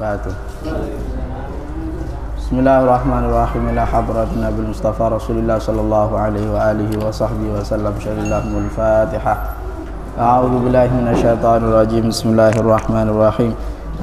wabarakatuh. Bismillahirrahmanirrahim. Ila hadratin Nabi Mustafa Rasulullah sallallahu alaihi wa alihi wa sahbihi wa sallam. Syarillahumul Fatihah. A'udzu billahi minasyaitonir rajim. Bismillahirrahmanirrahim.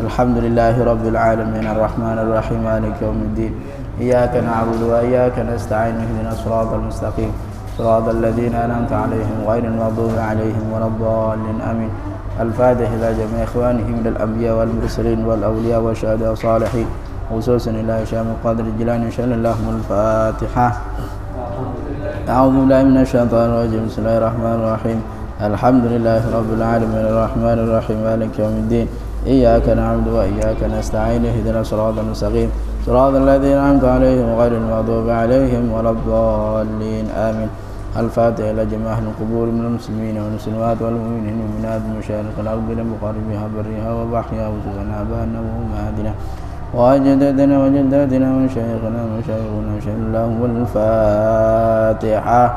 Alhamdulillahi rabbil alamin arrahmanir rahim maliki yaumiddin. Iyyaka na'budu wa iyyaka nasta'in ihdinas siratal mustaqim siratal ladzina an'amta 'alaihim ghairil maghdubi 'alaihim waladdallin. Amin. Al-Fatihah ila jami'i ikhwanihi minal anbiya wal mursalin wal awliya wa syuhada wa salihin khususan ila syamil qadri jilani syallallahumul Fatihah. A'udzu billahi minasyaitonir rajim. Bismillahirrahmanirrahim. Alhamdulillahi rabbil alamin arrahmanir rahim maliki yaumiddin. Iyyaka na'budu wa iyyaka nasta'in ihdinas siratal mustaqim siratal ladzina an'amta 'alaihim ghairil maghdubi 'alaihim waladdallin. Amin. Al-Fatihah ila jami'il qubur minal muslimina wal muslimat wal mu'minin wal mu'minat musyariqil ardi wa muqarribiha barriha wa bahriha wa subhanallahi wa ma'adina wa ajdatina wa jaddatina wa syayikhina wa syayikhuna syallahul Fatihah.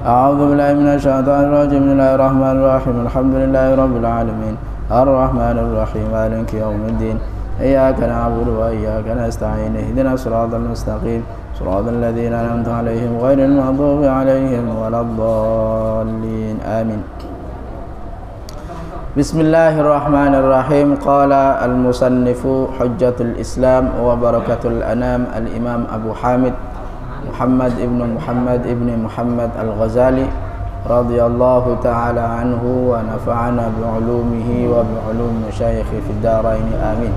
A'udzu billahi minasy syaithanir rajim. Bismillahir rahim. Alhamdulillahi rabbil alamin arrahmanir rahim maliki yaumiddin. Iyyaka na'budu wa iyyaka nasta'in ihdinas siratal mustaqim siratal ladzina an'amta 'alaihim ghairil maghdubi 'alaihim waladdallin. Amin. Bismillahirrahmanirrahim. Qala al-musannifu hujjatul Islam wa barakatul anam al-Imam Abu Hamid Muhammad ibn Muhammad al-Ghazali radhiyallahu ta'ala anhu wa nafa'ana bi'ulumihi wa bi'ulumi masyayikhi fid darain. Amin.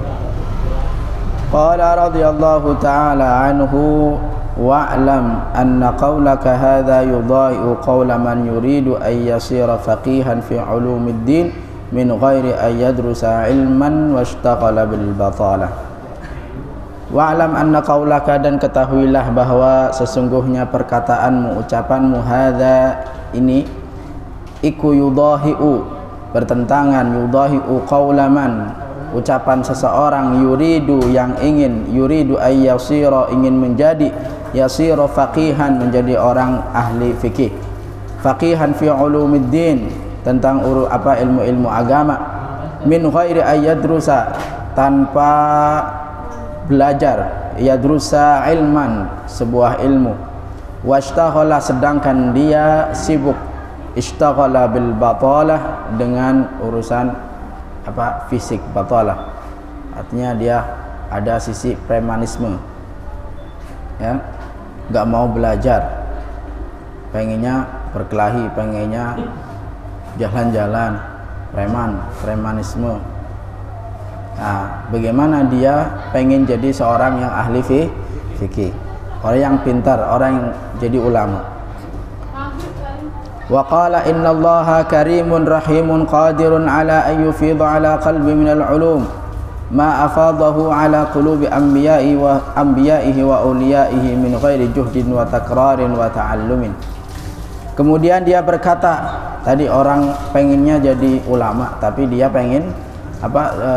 Qala radhiyallahu ta'ala anhu wa'lam anna qawlaka hadha yudha'i'u qawla man yuridu an yasira faqihan fi ulumiddin min ghairi an yadrusa ilman washtaghala bil batalah. Wa'lam anna qawlaka, dan ketahuilah bahwa sesungguhnya perkataanmu, ucapanmu, hadza ini, iku yudhahi'u bertentangan, yudhahi'u qawla man, ucapan seseorang, yuridu yang ingin, yuridu ayyasira ingin menjadi, yasira faqihan menjadi orang ahli fikih, faqihan fi ulumiddin tentang ilmu-ilmu agama, min ghairi ayyadrusa tanpa belajar, yadrusa ilman sebuah ilmu, washtaghala sedangkan dia sibuk, ishtaghala bil batalah dengan urusan fisik, batalah artinya dia ada sisi premanisme, ya, nggak mau belajar, pengennya berkelahi, pengennya jalan-jalan, premanisme. Nah, bagaimana dia pengen jadi seorang yang ahli fikih, orang yang pintar, orang yang jadi ulama. Wa qala innallaha karimun rahimun qadirun ala an yufidha ala qalbi minal ulum ma afadahu ala qulubi anbiya'ihi wa awliya'ihi min ghairi juhdin wa takrarin wa ta'allumin. Kemudian dia berkata, tadi orang pengennya jadi ulama tapi dia pengen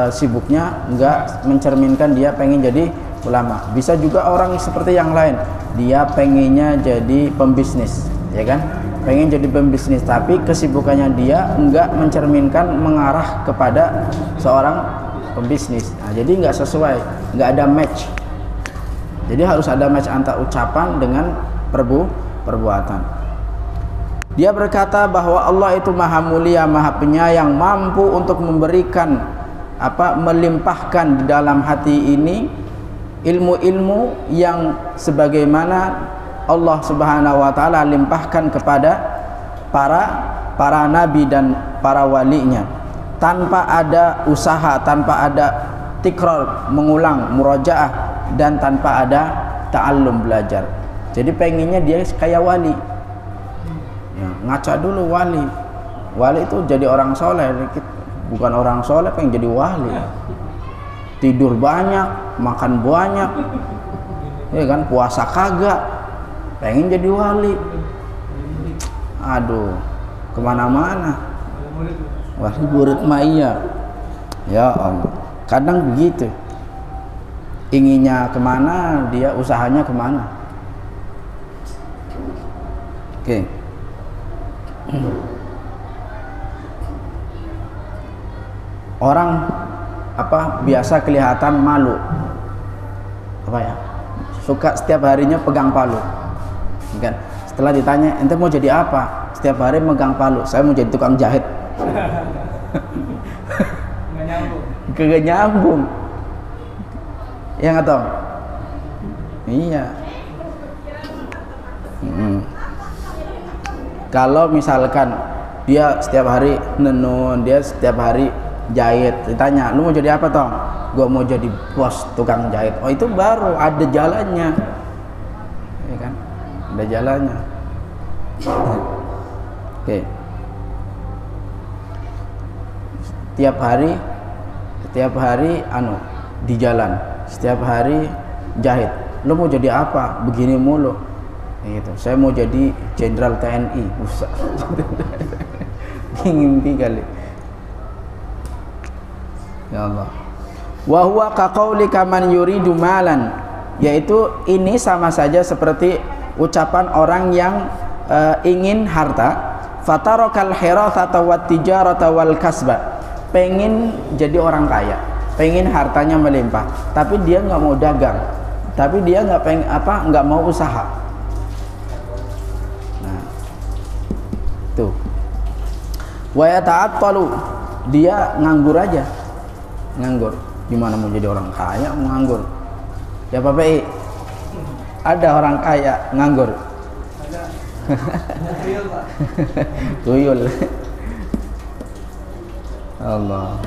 sibuknya enggak mencerminkan dia pengen jadi ulama. Bisa juga orang seperti yang lain, dia pengennya jadi pembisnis, ya kan, pengen jadi pembisnis tapi kesibukannya dia enggak mencerminkan mengarah kepada seorang pembisnis. Nah, jadi enggak sesuai, enggak ada match. Jadi harus ada match antara ucapan dengan perbuatan. Dia berkata bahwa Allah itu maha mulia, maha penyayang, mampu untuk memberikan melimpahkan di dalam hati ini ilmu-ilmu yang sebagaimana Allah Subhanahu wa taala limpahkan kepada para nabi dan para walinya, tanpa ada usaha, tanpa ada tikrar, mengulang, murajaah, dan tanpa ada ta'allum, belajar. Jadi pengennya dia kayak wali, ya, ngaca dulu wali itu jadi orang soleh, bukan orang soleh pengen jadi wali, tidur banyak, makan banyak, ya kan, puasa kagak, pengen jadi wali. Aduh, kemana-mana wali murid maya, ya Allah. Kadang begitu, inginnya kemana, dia usahanya kemana. Oke. Orang biasa kelihatan malu, suka setiap harinya pegang palu, kan? Setelah ditanya, ente mau jadi apa? Setiap hari megang palu, saya mau jadi tukang jahit. Kagak nyambung, ya nggak tahu? Iya. Kalau misalkan dia setiap hari nenun, dia setiap hari jahit, ditanya, lu mau jadi apa Tong? Gua mau jadi bos tukang jahit. Oh, itu baru ada jalannya, ya kan? Ada jalannya. Oke. Setiap hari di jalan, setiap hari jahit. Lu mau jadi apa? Begini mulu. Gitu. Saya mau jadi jenderal TNI. Usah. Ngimpi kali. Ya Allah. Wa huwa kaqaulika man yuridu malan, yaitu ini sama saja seperti ucapan orang yang ingin harta, fatarakal hirathata wat tijarata wal kasba, pengen jadi orang kaya, pengen hartanya melimpah, tapi dia nggak mau dagang, tapi dia nggak mau usaha. Nah, tuh. Wa yata'attalu, dia nganggur aja, nganggur. Gimana mau jadi orang kaya nganggur? Ya Pak PI, ada orang kaya nganggur. Tuyul. Allah.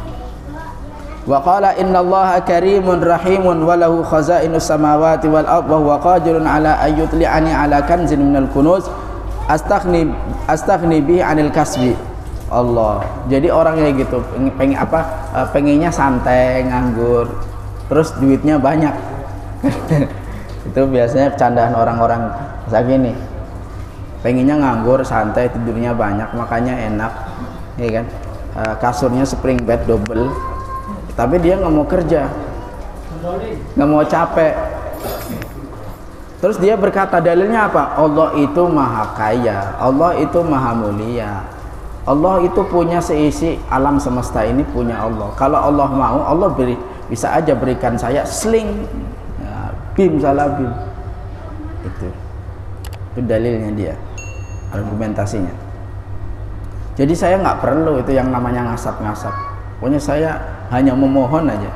Wa qala innallaha karimun rahimun wa lahu khazainus samawati wal ardh wa huwa qadirun ala ayyutli'ani ala kanzin minal kunuz astaghni bihi 'anil kasbi. Allah. Jadi orang kayak gitu pengennya santai, nganggur, terus duitnya banyak. Itu biasanya candaan orang-orang kayak gini. Pengennya nganggur, santai, tidurnya banyak, makanya enak, ya kan? Kasurnya spring bed double, tapi dia nggak mau kerja, nggak mau capek. Terus dia berkata, dalilnya apa? Allah itu maha kaya, Allah itu maha mulia, Allah itu punya seisi alam semesta ini punya Allah. Kalau Allah mau, Allah bisa aja berikan saya sling, ya, bim salah bim. Itu dalilnya dia, argumentasinya. Jadi saya nggak perlu itu yang namanya ngasap-ngasap. Pokoknya saya hanya memohon aja.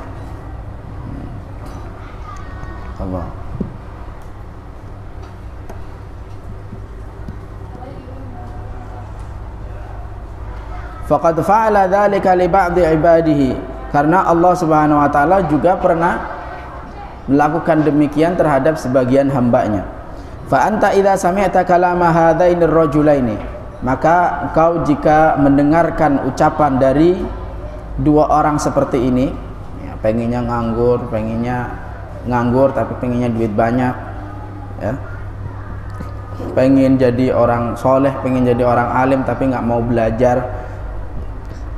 Allah. Faqad fa'ala dzalika li ba'di ibadihi, karena Allah Subhanahu wa taala juga pernah melakukan demikian terhadap sebagian hambanya. Fa anta idza sami'ta kalama hadainir rajulaini, maka engkau jika mendengarkan ucapan dari dua orang seperti ini, ya, pengennya nganggur tapi pengennya duit banyak, ya, pengen jadi orang soleh, pengen jadi orang alim tapi nggak mau belajar,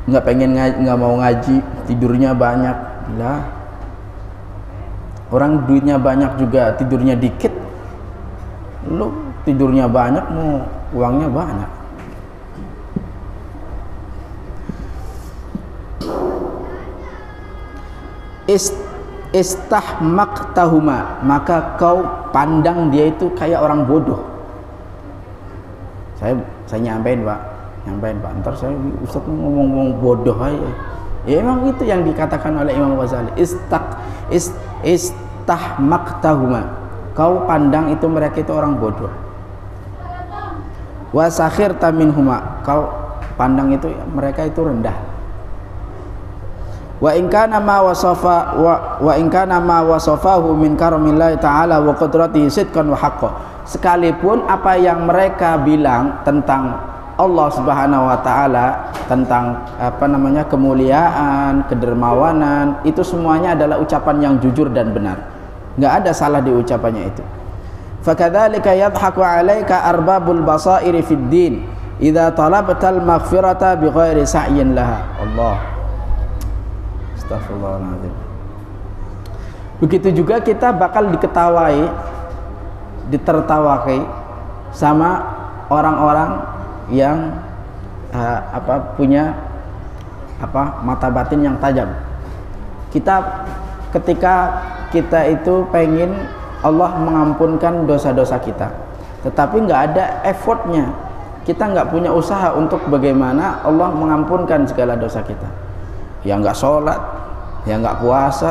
nggak mau ngaji, tidurnya banyak. Lah, orang duitnya banyak juga tidurnya dikit, lu tidurnya banyak mau uangnya banyak. Istahmaqtahuma, maka kau pandang dia itu kayak orang bodoh. Saya nyampein Pak, ntar saya Ustaz ngomong bodoh aja. Ya emang itu yang dikatakan oleh Imam Ghazali. Istahmaqtahuma, kau pandang itu mereka itu orang bodoh. Wa sakhirta minhuma, kau pandang itu mereka itu rendah. Wa in kana ma wasafahu min karamillahi ta'ala wa qudratihi sidqan wa haqqan, sekalipun apa yang mereka bilang tentang Allah Subhanahu wa taala, tentang kemuliaan, kedermawanan, itu semuanya adalah ucapan yang jujur dan benar. Enggak ada salah di ucapannya itu. Fakadzalika yadhaku 'alaika arbabul basairi fid din idza talabtal maghfirata bighairi sa'yin laha. Allah. Astagfirullahaladzim. Begitu juga kita bakal ditertawai sama orang-orang yang punya mata batin yang tajam. Ketika kita itu pengen Allah mengampunkan dosa-dosa kita, tetapi nggak ada effortnya, kita nggak punya usaha untuk bagaimana Allah mengampunkan segala dosa kita. Ya nggak sholat, ya nggak puasa,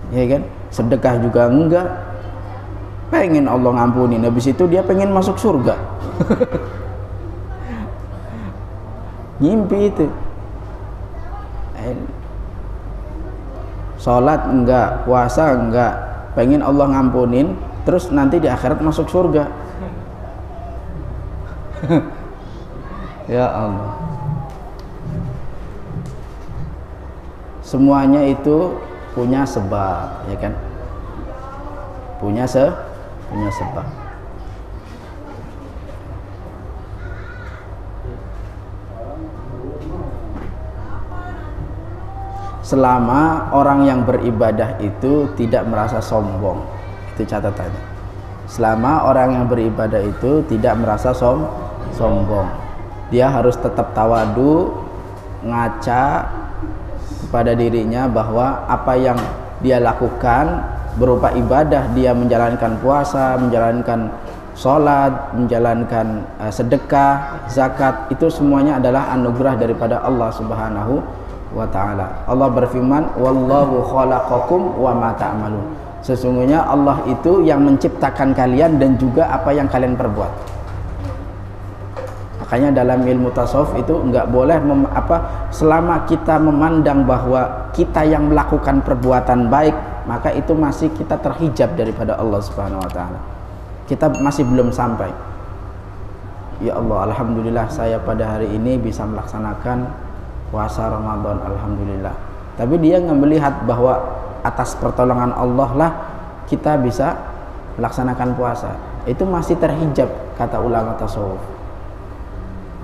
ya kan, sedekah juga enggak, pengen Allah ngampunin, habis itu dia pengen masuk surga. Ngimpi itu. Sholat enggak, puasa enggak, pengen Allah ngampunin, terus nanti di akhirat masuk surga. Ya Allah. Semuanya itu punya sebab, ya kan? Punya sebab. Selama orang yang beribadah itu tidak merasa sombong, itu catatannya. Selama orang yang beribadah itu tidak merasa sombong, dia harus tetap tawadu, ngaca kepada dirinya bahwa apa yang dia lakukan berupa ibadah, dia menjalankan puasa, menjalankan sholat, menjalankan sedekah, zakat, itu semuanya adalah anugerah daripada Allah Subhanahu wa ta'ala. Allah berfirman, wallahu khalaqakum wa ma ta'malun. Sesungguhnya Allah itu yang menciptakan kalian dan juga apa yang kalian perbuat. Makanya dalam ilmu tasawuf itu enggak boleh selama kita memandang bahwa kita yang melakukan perbuatan baik, maka itu masih kita terhijab daripada Allah Subhanahu wa ta'ala. Kita masih belum sampai. Ya Allah, alhamdulillah saya pada hari ini bisa melaksanakan puasa Ramadan, alhamdulillah. Tapi dia nggak melihat bahwa atas pertolongan Allah lah kita bisa melaksanakan puasa. Itu masih terhijab, kata ulama tasawuf.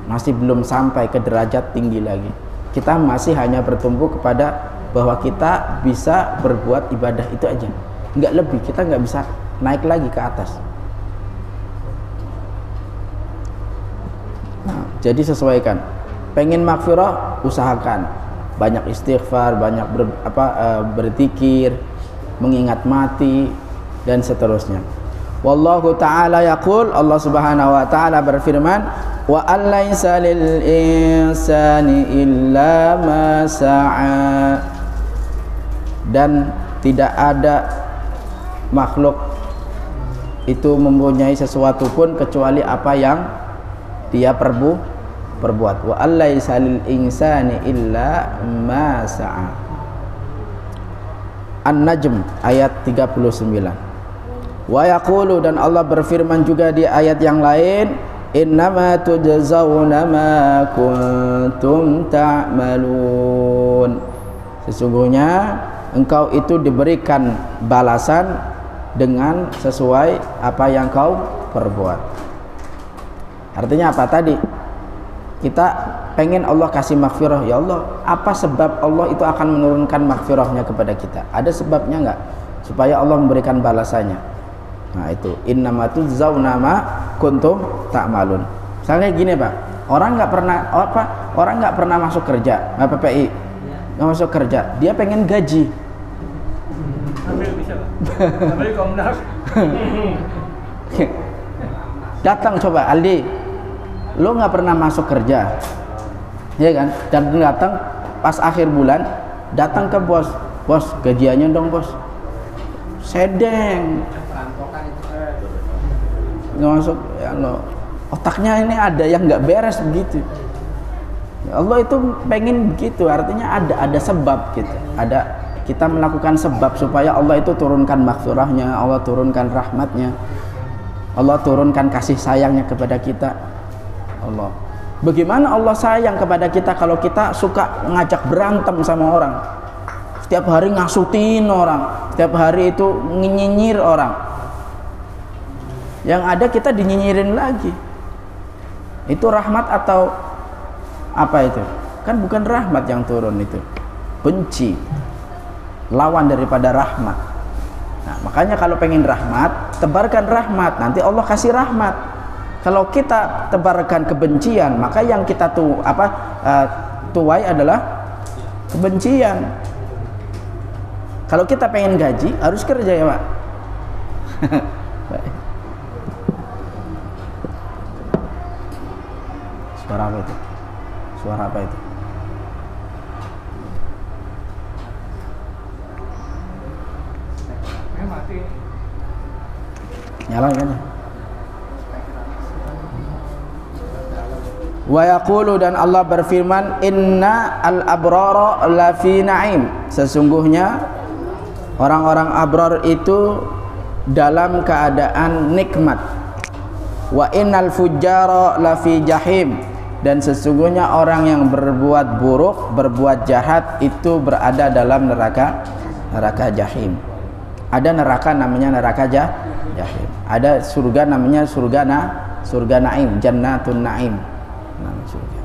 Masih belum sampai ke derajat tinggi lagi. Kita masih hanya bertumpu kepada bahwa kita bisa berbuat ibadah itu aja, nggak lebih. Kita nggak bisa naik lagi ke atas. Nah, jadi sesuaikan. Pengen maghfirah, usahakan banyak istighfar, banyak berzikir, mengingat mati dan seterusnya. Wallahu ta'ala yaqul, Allah Subhanahu wa ta'ala berfirman, wa allaisa lil insani illa ma sa'a. Dan tidak ada makhluk itu mempunyai sesuatu pun kecuali apa yang dia perbuat. Wa allaisa lil insani illa ma sa'a. An-Najm ayat 39. Wa yaqulu, dan Allah berfirman juga di ayat yang lain, innama tujzauna ma kuntum ta'malun. Sesungguhnya engkau itu diberikan balasan dengan sesuai apa yang kau perbuat. Artinya apa tadi? Kita pengen Allah kasih maghfirah, ya Allah, apa sebab Allah itu akan menurunkan maghfirahnya kepada kita? Ada sebabnya enggak? Supaya Allah memberikan balasannya. Nah itu, innama tujzauna ma kuntum ta'malun. Misalnya gini Pak, orang nggak pernah masuk kerja, PPI nggak masuk kerja, dia pengen gaji. Datang coba Aldi, lo nggak pernah masuk kerja, ya kan? Dan datang pas akhir bulan, datang ke bos, gajiannya dong bos. Sedeng, nggak masuk, ya Allah, otaknya ini ada yang nggak beres begitu. Ya Allah itu pengen begitu, artinya ada sebab gitu, kita melakukan sebab supaya Allah itu turunkan maghfirahnya, Allah turunkan rahmatnya, Allah turunkan kasih sayangnya kepada kita. Allah, bagaimana Allah sayang kepada kita kalau kita suka ngajak berantem sama orang, setiap hari ngasutin orang, setiap hari itu nyinyir orang, yang ada kita dinyinyirin lagi. Itu rahmat atau apa itu? Kan bukan rahmat yang turun, itu benci, lawan daripada rahmat. Nah, makanya kalau pengen rahmat, tebarkan rahmat, nanti Allah kasih rahmat. Kalau kita tebarkan kebencian, maka yang kita tuai adalah kebencian. Kalau kita pengen gaji harus kerja ya Pak. Suara apa itu? Suara apa itu? Nyala kan? Wa yaqulu, dan Allah berfirman, inna al-abrara lafi na'im, sesungguhnya orang-orang abrar itu dalam keadaan nikmat. Wa innal fujjara lafi jahim, dan sesungguhnya orang yang berbuat buruk, berbuat jahat itu berada dalam neraka jahim. Ada neraka namanya neraka jahim. Ada surga namanya surga naim, jannatun naim. Nama surga.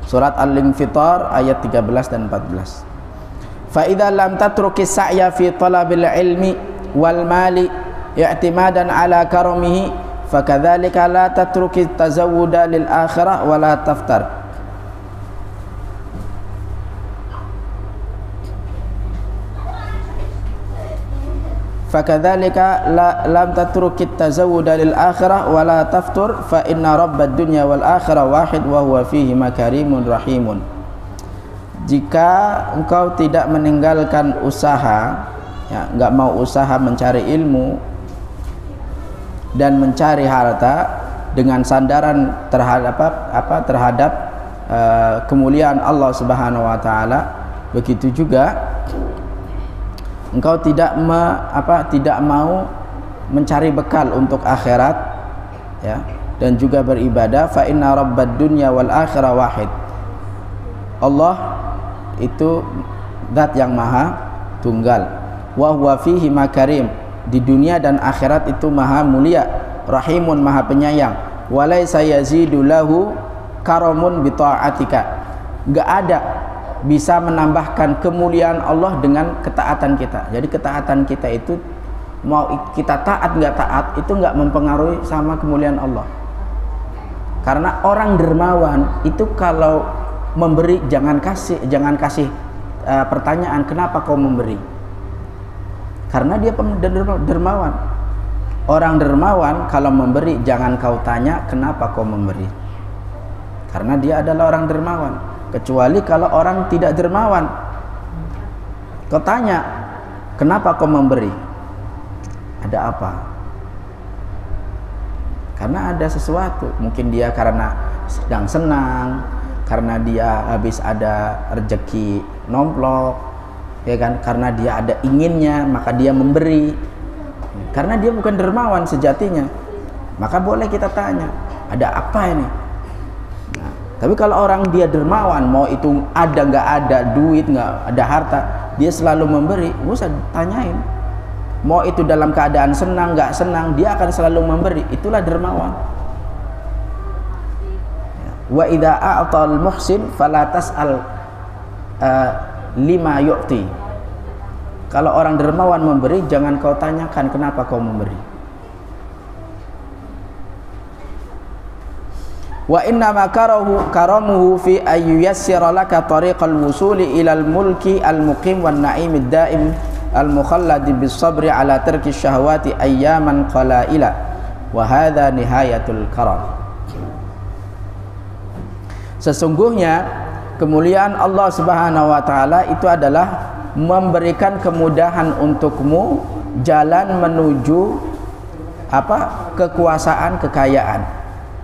Surat Al-Infitar ayat 13 dan 14. Fa idza lam tatruki sa'ya fi talabil ilmi wal mali i'timadan ala karamihi fakadzalika la tatruki tazawwuda lil akhirah wa la taftar. Fakadzalika lam tatruki tazawwuda lil akhirah wa la taftur fa inna rabbad dunya wal akhirah wahid wa huwa fihi makarimun rahimun. Jika engkau tidak meninggalkan usaha, ya, enggak mau usaha mencari ilmu dan mencari harta dengan sandaran terhadap kemuliaan Allah Subhanahu wa taala, begitu juga engkau tidak mau mencari bekal untuk akhirat, ya, dan juga beribadah. Fa inna rabbad dunya wal akhirah wahid. Allah itu zat yang maha tunggal. Wa huwa fihi makarim, di dunia dan akhirat itu maha mulia. Rahimun, maha penyayang. Wa laisa yazidu lahu karamun bi ta'atika. Enggak ada bisa menambahkan kemuliaan Allah dengan ketaatan kita. Jadi ketaatan kita itu, mau kita taat nggak taat, itu nggak mempengaruhi sama kemuliaan Allah. Karena orang dermawan itu kalau memberi jangan kasih pertanyaan kenapa kau memberi, karena dia dermawan. Orang dermawan kalau memberi jangan kau tanya kenapa kau memberi, karena dia adalah orang dermawan. Kecuali kalau orang tidak dermawan, kau tanya kenapa kau memberi, ada apa? Karena ada sesuatu, mungkin dia karena sedang senang, karena dia habis ada rezeki nomplok, ya kan? Karena dia ada inginnya, maka dia memberi. Karena dia bukan dermawan sejatinya, maka boleh kita tanya, ada apa ini? Nah, tapi kalau orang dia dermawan, mau itu ada nggak ada duit, nggak ada harta, dia selalu memberi, nggak usah tanyain. Mau itu dalam keadaan senang nggak senang, dia akan selalu memberi. Itulah dermawan. Wa idza a'tal muhsin fala tas'al lima yu'ti. Kalau orang dermawan memberi, jangan kau tanyakan kenapa kau memberi. Wa inna ma karamuhu fi ayyuyassira laka tariqal wusuli ilal mulki al-muqim wan na'imid daim al-mukhallad bis sabri ala tarki syahwati ayyaman qalaila wa hadha nihayatul karam. Sesungguhnya kemuliaan Allah Subhanahu wa taala itu adalah memberikan kemudahan untukmu jalan menuju kekuasaan, kekayaan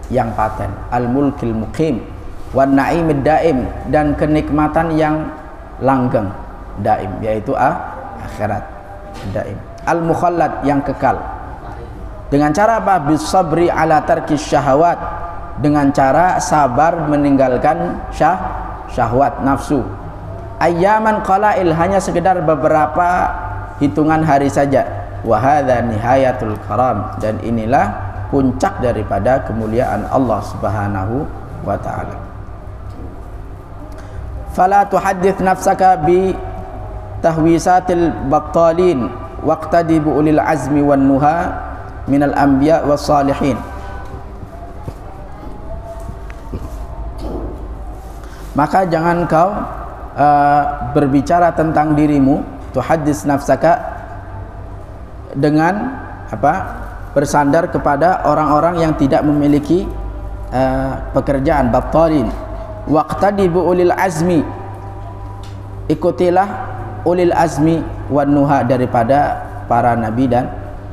yang paten, al-mulkil muqim wan na'imid daim, dan kenikmatan yang langgeng, daim, yaitu akhirat, daim, al-mukhallad, yang kekal. Dengan cara apa? Bis sabri ala tarkis syahwat, dengan cara sabar meninggalkan syahwat, nafsu. Ayyaman qalail, hanya sekedar beberapa hitungan hari saja. Wa hadza nihayatul karam, dan inilah puncak daripada kemuliaan Allah Subhanahu wa taala. Fala tuhaddits nafsaka bi tahwisatil battalin waqtadi bi ulil azmi wan nuha minal anbiya was salihin. maka jangan kau berbicara tentang dirimu, tuhaddits nafsaka, dengan bersandar kepada orang-orang yang tidak memiliki pekerjaan, battalin. Waqtadi bi ulil azmi, ikutilah ulil azmi wan nuha, daripada para nabi dan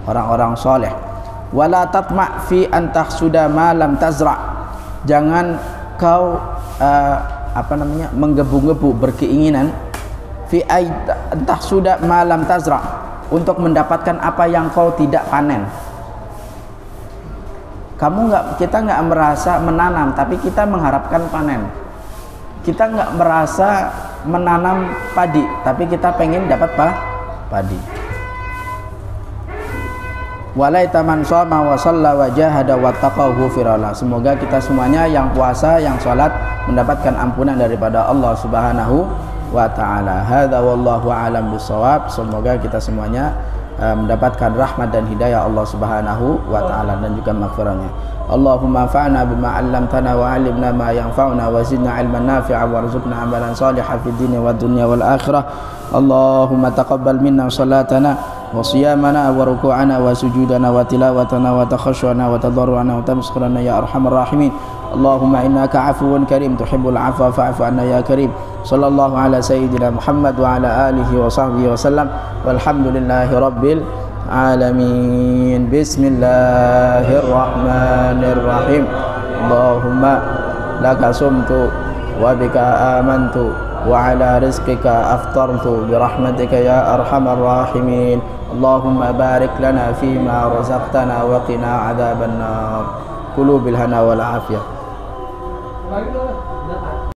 orang-orang soleh. Wala tatma' fi an tahsuda ma lam tazra', jangan kau menggebu-gebu, berkeinginan fi entah sudah malam tazra, untuk mendapatkan apa yang kau tidak panen. Kita nggak merasa menanam, tapi kita mengharapkan panen. Kita nggak merasa menanam padi, tapi kita pengen dapat padi. Walaita man shoma wa shalla wa jahada wattaqahu ghufirala. Semoga kita semuanya yang puasa, yang sholat, mendapatkan ampunan daripada Allah Subhanahu wa taala. Hadza wallahu a'lam bissawab. Semoga kita semuanya mendapatkan rahmat dan hidayah Allah Subhanahu wa taala dan juga maghfirahnya. Allahumma fa'na bima 'allamtana wa 'allimna ma yanfa'una wa zidna 'ilman nafi'a warzuqna 'amalan shalihan fid dunya wad dunya wal akhirah. Allahumma taqabbal minna salatana wa siyamana wa ruku'ana wa sujudana wa tilawatana wa takhashshu'ana wa tadarru'ana wa tamskhurana ya arhamar rahimin. Allahumma innaka 'afuwun karim tuhibbul 'afwa fa'fu 'anna ya karim. Sallallahu ala sayyidina Muhammad wa ala alihi wa sahbihi wa sallam. Walhamdulillahi rabbil alamin. Bismillahirrahmanirrahim. Allahumma laka sumtu wa bika amantu wa ala rizqika aftartu birahmatika ya arhamar rahimin. Allahumma barik lana fima razaqtana wa qina adzaban nar. Kulu bil hana wal afiyah.